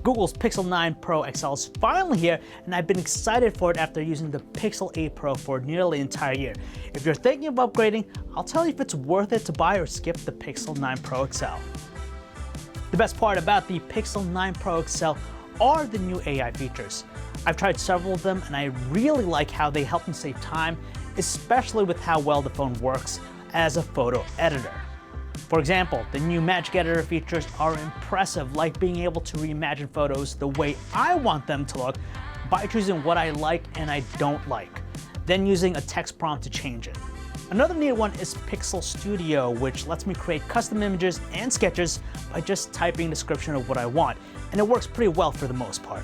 Google's Pixel 9 Pro XL is finally here, and I've been excited for it after using the Pixel 8 Pro for nearly an entire year. If you're thinking of upgrading, I'll tell you if it's worth it to buy or skip the Pixel 9 Pro XL. The best part about the Pixel 9 Pro XL are the new AI features. I've tried several of them, and I really like how they help me save time, especially with how well the phone works as a photo editor. For example, the new Magic Editor features are impressive, like being able to reimagine photos the way I want them to look by choosing what I like and I don't like, then using a text prompt to change it. Another neat one is Pixel Studio, which lets me create custom images and sketches by just typing a description of what I want, and it works pretty well for the most part.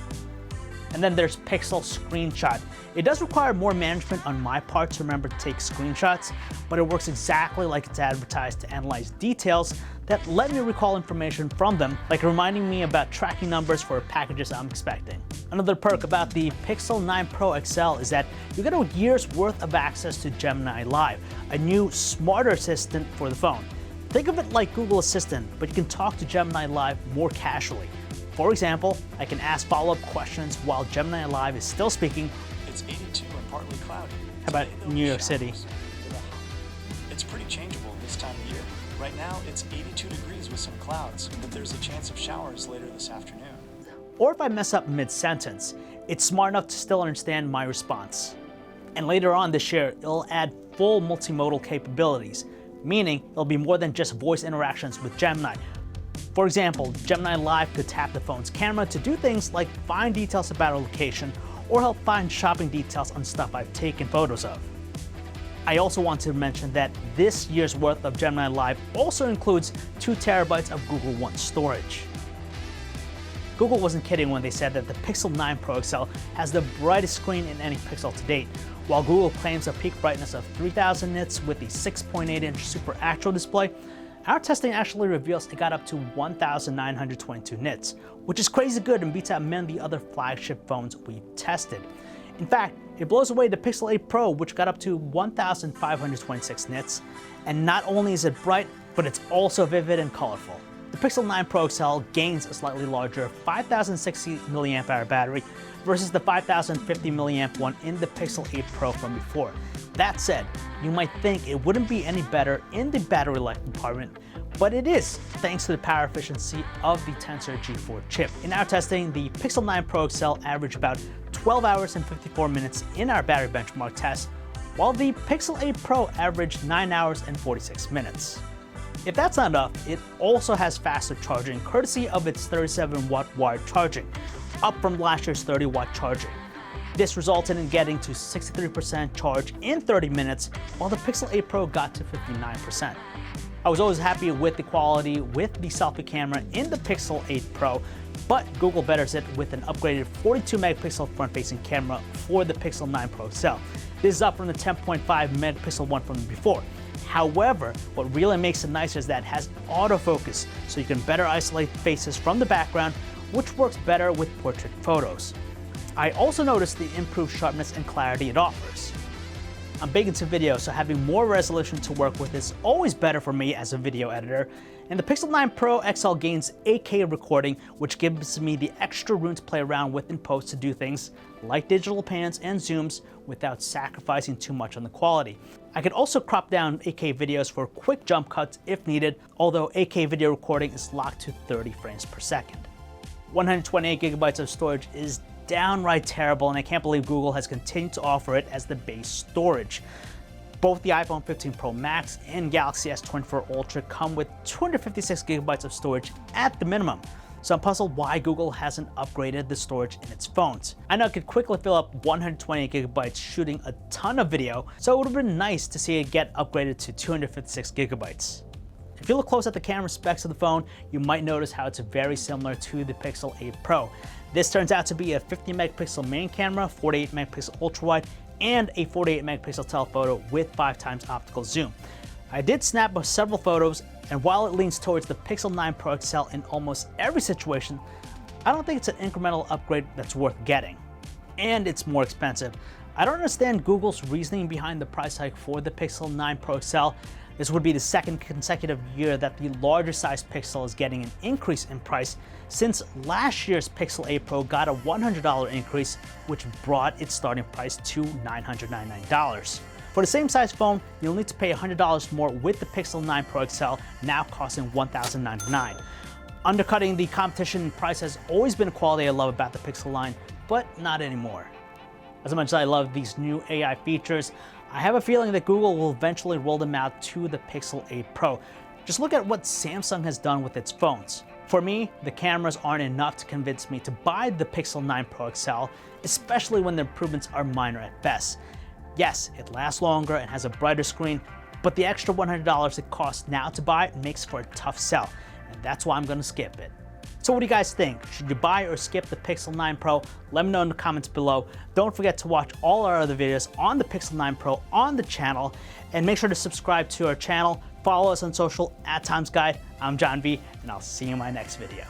And then there's Pixel Screenshot. It does require more management on my part to remember to take screenshots, but it works exactly like it's advertised to analyze details that let me recall information from them, like reminding me about tracking numbers for packages I'm expecting. Another perk about the Pixel 9 Pro XL is that you get a year's worth of access to Gemini Live, a new, smarter assistant for the phone. Think of it like Google Assistant, but you can talk to Gemini Live more casually. For example, I can ask follow-up questions while Gemini Live is still speaking. It's 82 and partly cloudy. How about New York City? It's pretty changeable this time of year. Right now, it's 82 degrees with some clouds, but there's a chance of showers later this afternoon. Or if I mess up mid-sentence, it's smart enough to still understand my response. And later on this year, it'll add full multimodal capabilities, meaning it'll be more than just voice interactions with Gemini. For example, Gemini Live could tap the phone's camera to do things like find details about a location or help find shopping details on stuff I've taken photos of. I also want to mention that this year's worth of Gemini Live also includes 2 terabytes of Google One storage. Google wasn't kidding when they said that the Pixel 9 Pro XL has the brightest screen in any Pixel to date. While Google claims a peak brightness of 3000 nits with the 6.8-inch Super Actua display, our testing actually reveals it got up to 1922 nits, which is crazy good and beats out many of the other flagship phones we've tested. In fact, it blows away the Pixel 8 Pro, which got up to 1526 nits, and not only is it bright, but it's also vivid and colorful. The Pixel 9 Pro XL gains a slightly larger 5060 mAh battery versus the 5050 mAh one in the Pixel 8 Pro from before. That said, you might think it wouldn't be any better in the battery life department, but it is thanks to the power efficiency of the Tensor G4 chip. In our testing, the Pixel 9 Pro XL averaged about 12 hours and 54 minutes in our battery benchmark test, while the Pixel 8 Pro averaged 9 hours and 46 minutes. If that's not enough, it also has faster charging courtesy of its 37-watt wired charging, up from last year's 30-watt charging. This resulted in getting to 63% charge in 30 minutes, while the Pixel 8 Pro got to 59%. I was always happy with the quality with the selfie camera in the Pixel 8 Pro, but Google betters it with an upgraded 42-megapixel front-facing camera for the Pixel 9 Pro XL. This is up from the 10.5-megapixel one from before. However, what really makes it nicer is that it has autofocus, so you can better isolate faces from the background, which works better with portrait photos. I also noticed the improved sharpness and clarity it offers. I'm big into video, so having more resolution to work with is always better for me as a video editor, and the Pixel 9 Pro XL gains 8K recording, which gives me the extra room to play around with in post to do things like digital pans and zooms without sacrificing too much on the quality. I can also crop down 8K videos for quick jump cuts if needed, although 8K video recording is locked to 30 frames per second. 128 gigabytes of storage is downright terrible, and I can't believe Google has continued to offer it as the base storage. Both the iPhone 15 Pro Max and Galaxy S24 Ultra come with 256 gigabytes of storage at the minimum, so I'm puzzled why Google hasn't upgraded the storage in its phones. I know it could quickly fill up 128 gigabytes shooting a ton of video, so it would have been nice to see it get upgraded to 256 gigabytes. If you look close at the camera specs of the phone, you might notice how it's very similar to the Pixel 8 Pro. This turns out to be a 50-megapixel main camera, 48-megapixel ultra-wide, and a 48-megapixel telephoto with 5x optical zoom. I did snap several photos, and while it leans towards the Pixel 9 Pro XL in almost every situation, I don't think it's an incremental upgrade that's worth getting. And it's more expensive. I don't understand Google's reasoning behind the price hike for the Pixel 9 Pro XL. This would be the second consecutive year that the larger size Pixel is getting an increase in price, since last year's Pixel 8 Pro got a $100 increase, which brought its starting price to $999. For the same size phone, you'll need to pay $100 more with the Pixel 9 Pro XL, now costing $1,099. Undercutting the competition in price has always been a quality I love about the Pixel line, but not anymore. As much as I love these new AI features, I have a feeling that Google will eventually roll them out to the Pixel 8 Pro. Just look at what Samsung has done with its phones. For me, the cameras aren't enough to convince me to buy the Pixel 9 Pro XL, especially when the improvements are minor at best. Yes, it lasts longer and has a brighter screen, but the extra $100 it costs now to buy makes for a tough sell, and that's why I'm going to skip it. So what do you guys think? Should you buy or skip the Pixel 9 Pro? Let me know in the comments below. Don't forget to watch all our other videos on the Pixel 9 Pro on the channel, and make sure to subscribe to our channel. Follow us on social @TimesGuide. I'm John V, and I'll see you in my next video.